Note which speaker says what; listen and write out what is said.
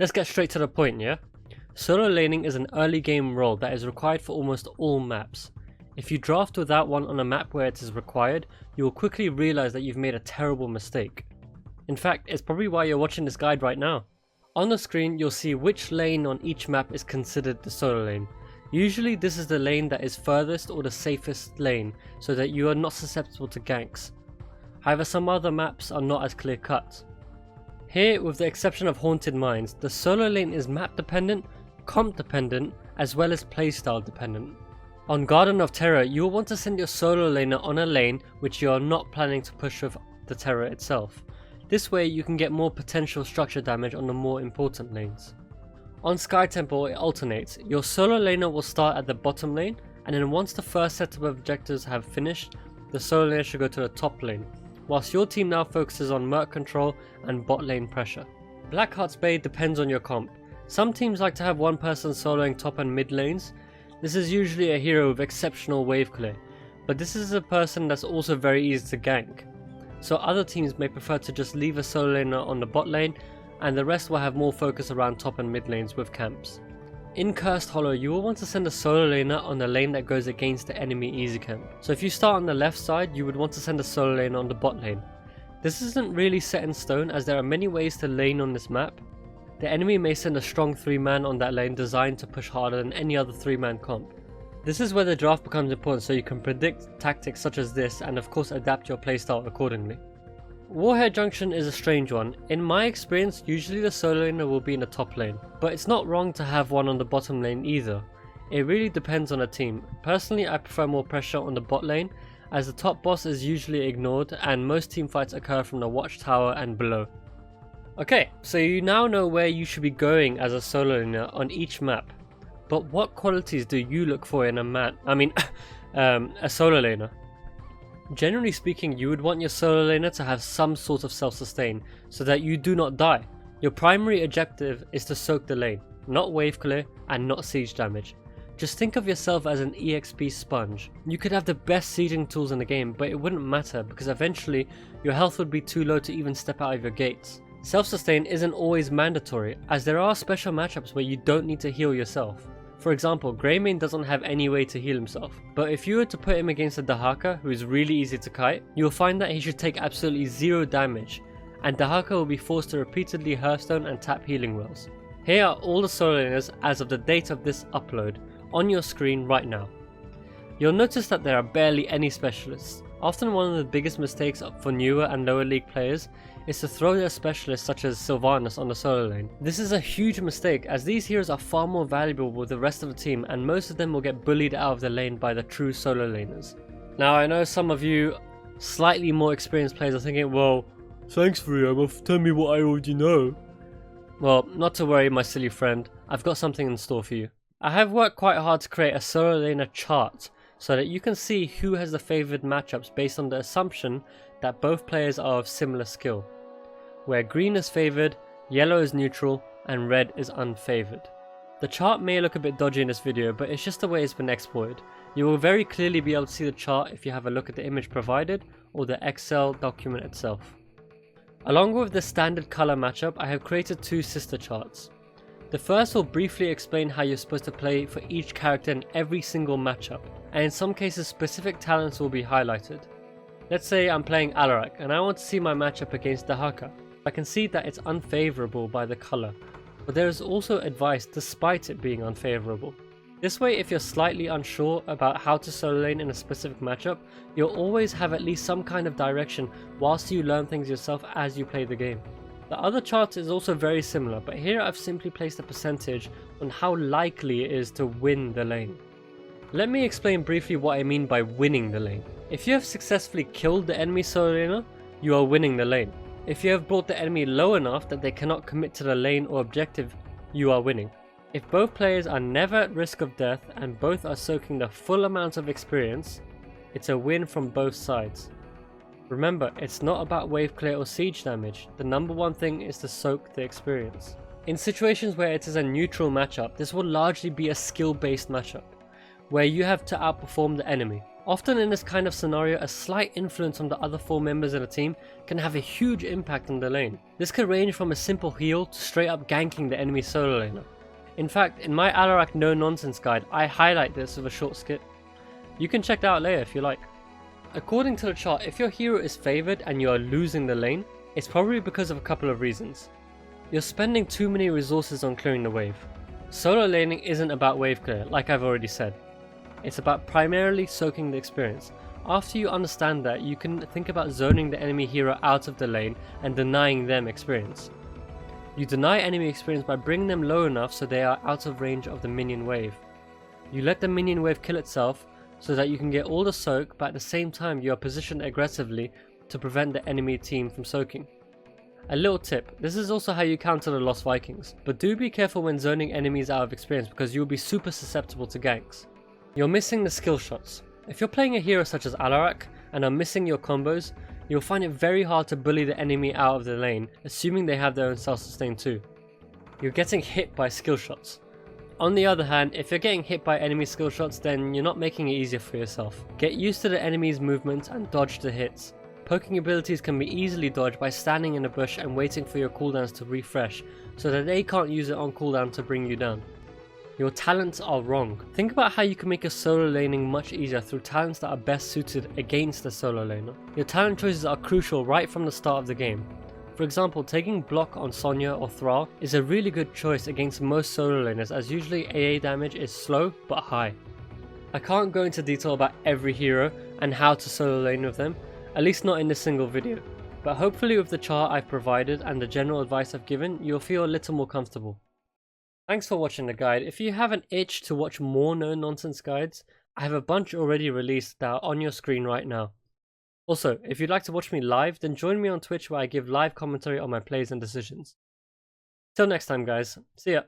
Speaker 1: Let's get straight to the point, yeah? Solo laning is an early game role that is required for almost all maps. If you draft without one on a map where it is required, you will quickly realize that you've made a terrible mistake. In fact, it's probably why you're watching this guide right now. On the screen, you'll see which lane on each map is considered the solo lane. Usually this is the lane that is furthest or the safest lane, so that you are not susceptible to ganks. However, some other maps are not as clear cut. Here, with the exception of Haunted Mines, the solo lane is map dependent, comp dependent, as well as playstyle dependent. On Garden of Terror, you will want to send your solo laner on a lane which you are not planning to push with the Terror itself. This way you can get more potential structure damage on the more important lanes. On Sky Temple it alternates. Your solo laner will start at the bottom lane, and then once the first set of objectives have finished, the solo laner should go to the top lane, whilst your team now focuses on Merc control and bot lane pressure. Blackheart's Bay depends on your comp. Some teams like to have one person soloing top and mid lanes. This is usually a hero with exceptional wave clear, but this is a person that's also very easy to gank. So other teams may prefer to just leave a solo laner on the bot lane, and the rest will have more focus around top and mid lanes with camps. In Cursed Hollow, you will want to send a solo laner on the lane that goes against the enemy easy camp. So if you start on the left side, you would want to send a solo laner on the bot lane. This isn't really set in stone, as there are many ways to lane on this map. The enemy may send a strong 3-man on that lane designed to push harder than any other 3-man comp. This is where the draft becomes important, so you can predict tactics such as this and of course adapt your playstyle accordingly. Warhead Junction is a strange one. In my experience, usually the solo laner will be in the top lane, but it's not wrong to have one on the bottom lane either. It really depends on a team. Personally, I prefer more pressure on the bot lane, as the top boss is usually ignored and most team fights occur from the watchtower and below. Okay, so you now know where you should be going as a solo laner on each map. But what qualities do you look for in a a solo laner? Generally speaking, you would want your solo laner to have some sort of self-sustain, so that you do not die. Your primary objective is to soak the lane, not wave clear and not siege damage. Just think of yourself as an EXP sponge. You could have the best sieging tools in the game, but it wouldn't matter because eventually your health would be too low to even step out of your gates. Self-sustain isn't always mandatory, as there are special matchups where you don't need to heal yourself. For example, Greymane doesn't have any way to heal himself, but if you were to put him against a Dahaka who is really easy to kite, you'll find that he should take absolutely zero damage, and Dahaka will be forced to repeatedly Hearthstone and tap healing wells. Here are all the solo laners as of the date of this upload, on your screen right now. You'll notice that there are barely any specialists. Often one of the biggest mistakes for newer and lower league players is to throw their specialists such as Sylvanas on the solo lane. This is a huge mistake, as these heroes are far more valuable with the rest of the team, and most of them will get bullied out of the lane by the true solo laners. Now I know some of you slightly more experienced players are thinking, well, thanks Ryoma, tell me what I already know. Well, not to worry my silly friend, I've got something in store for you. I have worked quite hard to create a solo laner chart, so that you can see who has the favoured matchups based on the assumption that both players are of similar skill, where green is favoured, yellow is neutral, and red is unfavoured. The chart may look a bit dodgy in this video, but it's just the way it's been exported. You will very clearly be able to see the chart if you have a look at the image provided or the Excel document itself. Along with the standard colour matchup, I have created two sister charts. The first will briefly explain how you're supposed to play for each character in every single matchup, and in some cases specific talents will be highlighted. Let's say I'm playing Leoric and I want to see my matchup against Dahaka. I can see that it's unfavourable by the colour, but there is also advice despite it being unfavourable. This way, if you're slightly unsure about how to solo lane in a specific matchup, you'll always have at least some kind of direction whilst you learn things yourself as you play the game. The other chart is also very similar, but here I've simply placed a percentage on how likely it is to win the lane. Let me explain briefly what I mean by winning the lane. If you have successfully killed the enemy solo laner, you are winning the lane. If you have brought the enemy low enough that they cannot commit to the lane or objective, you are winning. If both players are never at risk of death and both are soaking the full amount of experience, it's a win from both sides. Remember, it's not about wave clear or siege damage, the number one thing is to soak the experience. In situations where it is a neutral matchup, this will largely be a skill based matchup, where you have to outperform the enemy. Often in this kind of scenario, a slight influence from the other 4 members in a team can have a huge impact on the lane. This could range from a simple heal to straight up ganking the enemy solo laner. In fact, in my Leoric no nonsense guide, I highlight this with a short skit. You can check that out later if you like. According to the chart, if your hero is favoured and you are losing the lane, it's probably because of a couple of reasons. You're spending too many resources on clearing the wave. Solo laning isn't about wave clear, like I've already said. It's about primarily soaking the experience. After you understand that, you can think about zoning the enemy hero out of the lane and denying them experience. You deny enemy experience by bringing them low enough so they are out of range of the minion wave. You let the minion wave kill itself so that you can get all the soak, but at the same time you are positioned aggressively to prevent the enemy team from soaking. A little tip, this is also how you counter the Lost Vikings, but do be careful when zoning enemies out of experience because you'll be super susceptible to ganks. You're missing the skill shots. If you're playing a hero such as Leoric and are missing your combos, you'll find it very hard to bully the enemy out of the lane, assuming they have their own self-sustain too. You're getting hit by skill shots. On the other hand, if you're getting hit by enemy skill shots, then you're not making it easier for yourself. Get used to the enemy's movements and dodge the hits. Poking abilities can be easily dodged by standing in a bush and waiting for your cooldowns to refresh, so that they can't use it on cooldown to bring you down. Your talents are wrong. Think about how you can make your solo laning much easier through talents that are best suited against the solo laner. Your talent choices are crucial right from the start of the game. For example, taking block on Sonya or Thrall is a really good choice against most solo laners, as usually AA damage is slow but high. I can't go into detail about every hero and how to solo lane with them, at least not in this single video, but hopefully with the chart I've provided and the general advice I've given, you'll feel a little more comfortable. Thanks for watching the guide. If you have an itch to watch more no-nonsense guides, I have a bunch already released that are on your screen right now. Also, if you'd like to watch me live, then join me on Twitch where I give live commentary on my plays and decisions. Till next time guys, see ya!